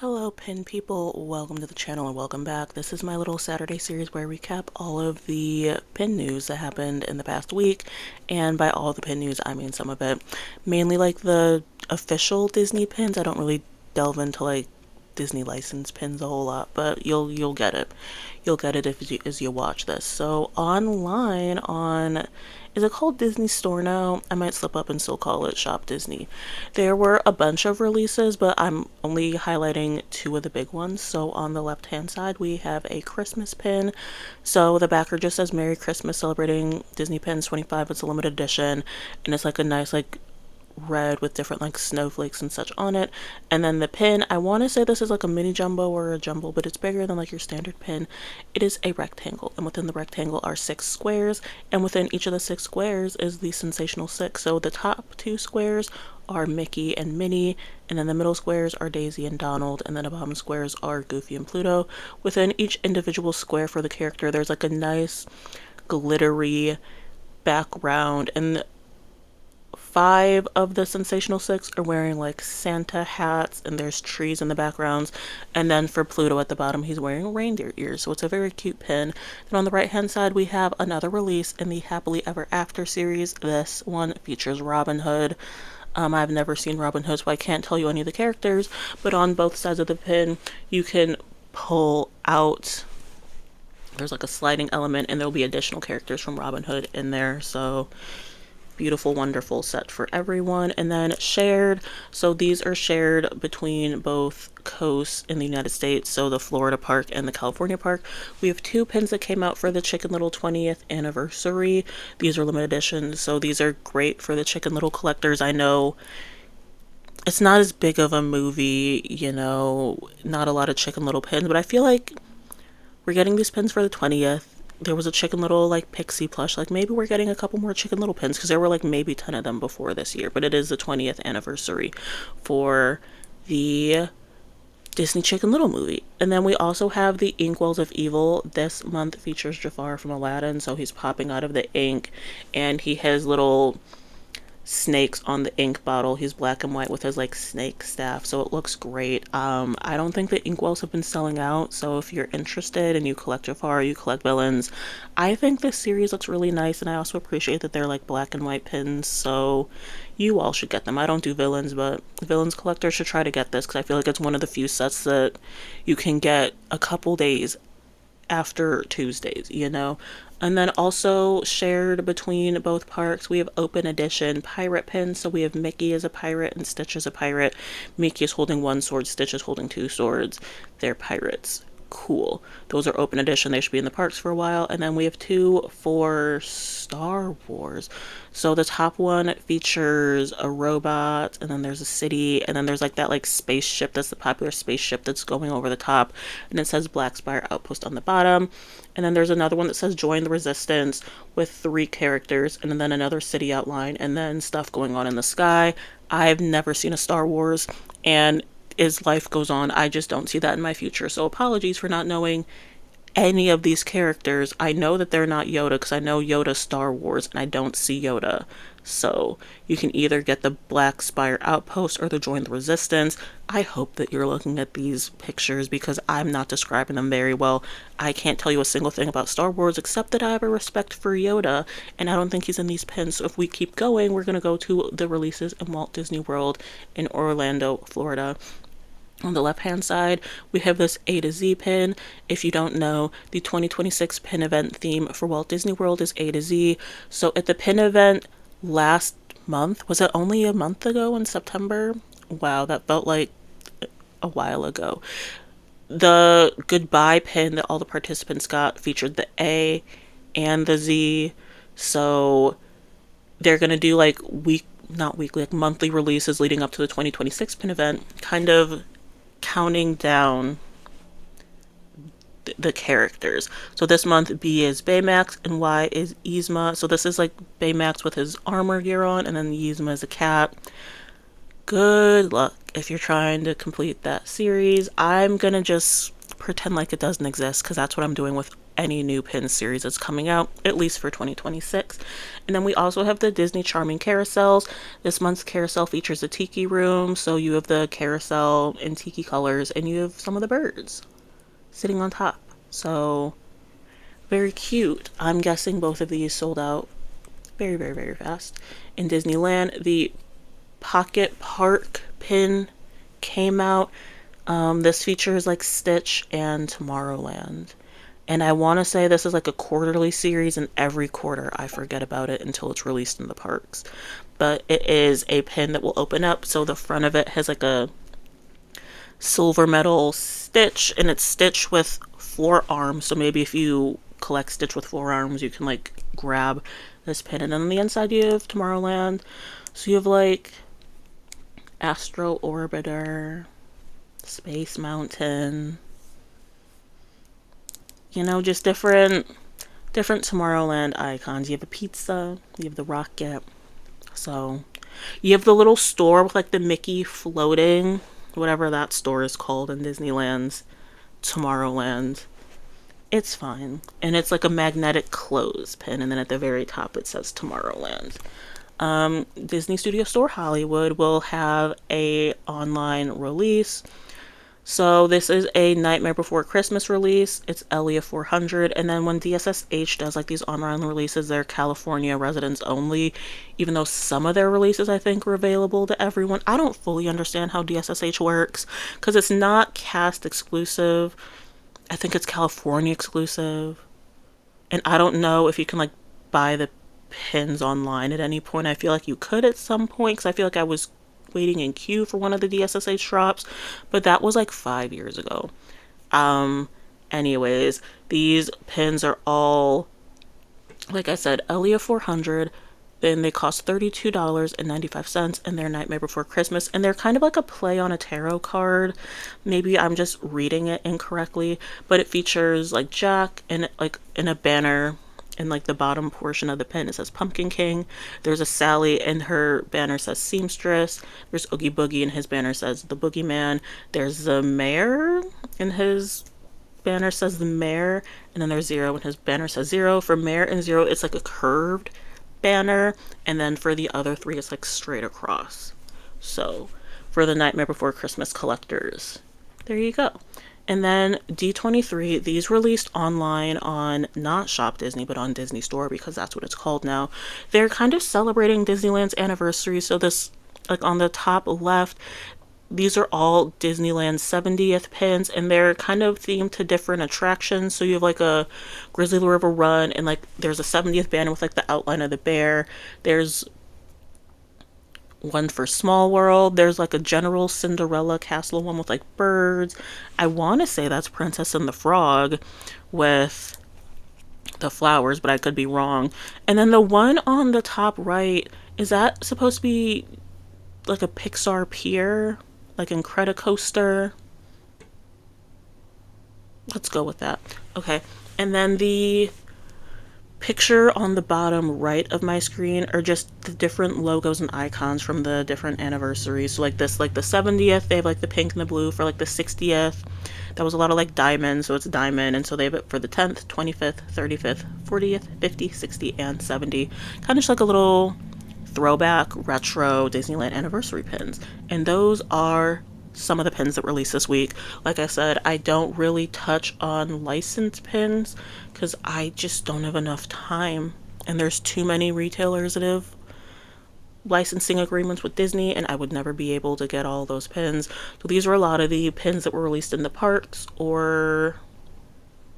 Hello pin people, welcome to the channel and welcome back. This is my little Saturday series where I recap all of the pin news that happened in the past week, and by all the pin news I mean some of it. Mainly like the official Disney pins. I don't really delve into like Disney license pins a whole lot, but you'll get it. You'll get it as you watch this. So online on, is it called Disney Store now? I might slip up and still call it Shop Disney. There were a bunch of releases, but I'm only highlighting two of the big ones. So on the left hand side we have a Christmas pin. So the backer just says Merry Christmas, celebrating Disney Pins 25. It's a limited edition, and it's like a nice like red with different like snowflakes and such on it. And then the pin, I want to say this is like a mini jumbo or a jumbo, but it's bigger than like your standard pin. It is a rectangle, and within the rectangle are 6 squares, and within each of the 6 squares is the sensational 6. So the top 2 squares are Mickey and Minnie, and then the middle squares are Daisy and Donald, and then the bottom squares are Goofy and Pluto. Within each individual square for the character there's like a nice glittery background, and 5 of the sensational 6 are wearing like Santa hats, and there's trees in the backgrounds. And then for Pluto at the bottom, he's wearing reindeer ears, so it's a very cute pin. Then on the right hand side we have another release in the Happily Ever After series. This one features Robin Hood. I've never seen Robin Hood, so I can't tell you any of the characters, but on both sides of the pin you can pull out, there's like a sliding element, and there'll be additional characters from Robin Hood in there. So beautiful, wonderful set for everyone. And then shared, so these are shared between both coasts in the United States, so the Florida park and the California park. We have 2 pins that came out for the Chicken Little 20th anniversary. These are limited editions, so these are great for the Chicken Little collectors. I know it's not as big of a movie, you know, not a lot of Chicken Little pins, but I feel like we're getting these pins for the 20th. There was a Chicken Little like pixie plush, like maybe we're getting a couple more Chicken Little pins, because there were like maybe 10 of them before this year, but it is the 20th anniversary for the Disney Chicken Little movie. And then we also have the Inkwells of Evil. This month features Jafar from Aladdin, so he's popping out of the ink, and he has little snakes on the ink bottle. He's black and white with his like snake staff, so it looks great. I don't think the inkwells have been selling out, so if you're interested and you collect Jafar, you collect villains, I think this series looks really nice. And I also appreciate that they're like black and white pins, so you all should get them. I don't do villains, but villains collectors should try to get this, because I feel like it's one of the few sets that you can get a couple days after Tuesdays, you know. And then also shared between both parks, we have open edition pirate pins. So we have Mickey as a pirate and Stitch as a pirate. Mickey is holding 1 sword, Stitch is holding 2 swords. They're pirates. Cool. Those are open edition. They should be in the parks for a while. And then we have 2 for Star Wars. So the top one features a robot, and then there's a city, and then there's like that like spaceship, that's the popular spaceship that's going over the top, and it says Black Spire Outpost on the bottom. And then there's another one that says Join the Resistance with 3 characters, and then another city outline, and then stuff going on in the sky. I've never seen a Star Wars, and as life goes on, I just don't see that in my future. So apologies for not knowing any of these characters. I know that they're not Yoda, because I know Yoda's Star Wars and I don't see Yoda. So you can either get the Black Spire Outpost or the Join the Resistance. I hope that you're looking at these pictures, because I'm not describing them very well. I can't tell you a single thing about Star Wars except that I have a respect for Yoda, and I don't think he's in these pins. So if we keep going, we're going to go to the releases in Walt Disney World in Orlando, Florida. On the left hand side we have this A to Z pin. If you don't know, the 2026 pin event theme for Walt Disney World is A to Z. So at the pin event last month, was it only a month ago in September? Wow, that felt like a while ago. The goodbye pin that all the participants got featured the A and the Z. So they're gonna do like not weekly, like monthly releases leading up to the 2026 pin event, kind of counting down the characters. So this month B is Baymax and Y is Yzma. So this is like Baymax with his armor gear on, and then Yzma is a cat. Good luck if you're trying to complete that series. I'm gonna just pretend like it doesn't exist, because that's what I'm doing with any new pin series that's coming out, at least for 2026. And then we also have the Disney Charming Carousels. This month's carousel features a tiki room, so you have the carousel in tiki colors and you have some of the birds sitting on top. So very cute. I'm guessing both of these sold out very, very, very fast. In Disneyland, the Pocket Park pin came out. This features like Stitch and Tomorrowland. And I want to say this is like a quarterly series, and every quarter I forget about it until it's released in the parks. But it is a pin that will open up, so the front of it has like a silver metal Stitch, and it's Stitch with 4 arms. So maybe if you collect Stitch with 4 arms, you can like grab this pin. And then on the inside you have Tomorrowland. So you have like Astro Orbiter, Space Mountain, you know, just different Tomorrowland icons. You have a pizza, you have the rocket. So you have the little store with like the Mickey floating, whatever that store is called in Disneyland's Tomorrowland. It's fine. And it's like a magnetic close pin, and then at the very top it says Tomorrowland. Disney Studio Store Hollywood will have a online release. So this is a Nightmare Before Christmas release. It's Elia 400. And then when DSSH does like these online releases, they're California residents only, even though some of their releases I think are available to everyone. I don't fully understand how DSSH works because it's not cast exclusive. I think it's California exclusive. And I don't know if you can like buy the pins online at any point. I feel like you could at some point because I feel like I was waiting in queue for one of the DSSH drops, but that was like 5 years ago. Anyways, these pins are all, like I said, Elia 400. Then they cost $32.95, and they're Nightmare Before Christmas, and they're kind of like a play on a tarot card. Maybe I'm just reading it incorrectly, but it features like Jack and like in a banner. In like the bottom portion of the pin, it says Pumpkin King. There's a Sally, and her banner says Seamstress. There's Oogie Boogie, and his banner says the Boogeyman. There's the Mayor, and his banner says the Mayor. And then there's Zero, and his banner says Zero. For Mayor and Zero, it's like a curved banner, and then for the other three, it's like straight across. So for the Nightmare Before Christmas collectors, there you go. And then D23, these released online on not Shop Disney, but on Disney Store, because that's what it's called now. They're kind of celebrating Disneyland's anniversary. So this, like on the top left, these are all Disneyland's 70th pins, and they're kind of themed to different attractions. So you have like a Grizzly River Run, and like there's a 70th banner with like the outline of the bear. There's one for Small World. There's like a General Cinderella Castle one with like birds. I want to say that's Princess and the Frog with the flowers, but I could be wrong. And then the one on the top right, is that supposed to be like a Pixar pier, like Incredicoaster? Let's go with that. Okay. And then the picture on the bottom right of my screen are just the different logos and icons from the different anniversaries. So like this, like the 70th, they have like the pink and the blue. For like the 60th, that was a lot of like diamonds, so it's diamond. And so they have it for the 10th, 25th, 35th, 40th, 50, 60, and 70. Kind of just like a little throwback retro Disneyland anniversary pins. And those are some of the pins that released this week. Like I said, I don't really touch on licensed pins because I just don't have enough time, and there's too many retailers that have licensing agreements with Disney, and I would never be able to get all those pins. So these are a lot of the pins that were released in the parks or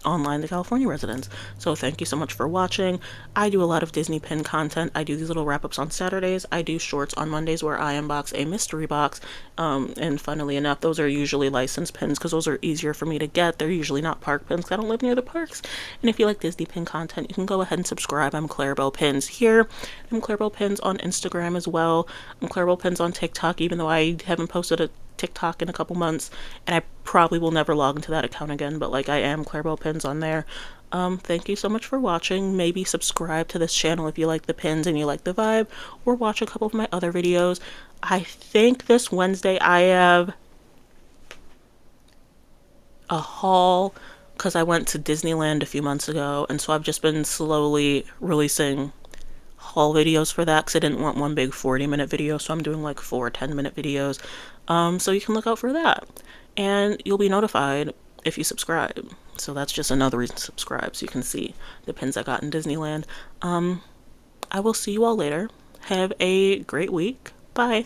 online to California residents. So thank you so much for watching. I do a lot of Disney pin content. I do these little wrap-ups on Saturdays. I do shorts on Mondays where I unbox a mystery box. And funnily enough, those are usually licensed pins because those are easier for me to get. They're usually not park pins because I don't live near the parks. And if you like Disney pin content, you can go ahead and subscribe. I'm Clarabelle Pins here. I'm Clarabelle Pins on Instagram as well. I'm Clarabelle Pins on TikTok, even though I haven't posted a TikTok in a couple months, and I probably will never log into that account again, but like I am Clarabelle Pins on there. Thank you so much for watching. Maybe subscribe to this channel if you like the pins and you like the vibe, or watch a couple of my other videos. I think this Wednesday I have a haul because I went to Disneyland a few months ago, and so I've just been slowly releasing haul videos for that because I didn't want one big 40-minute video, so I'm doing like 4 10-minute videos. So you can look out for that, and you'll be notified if you subscribe. So that's just another reason to subscribe, so you can see the pins I got in Disneyland. I will see you all later. Have a great week. Bye.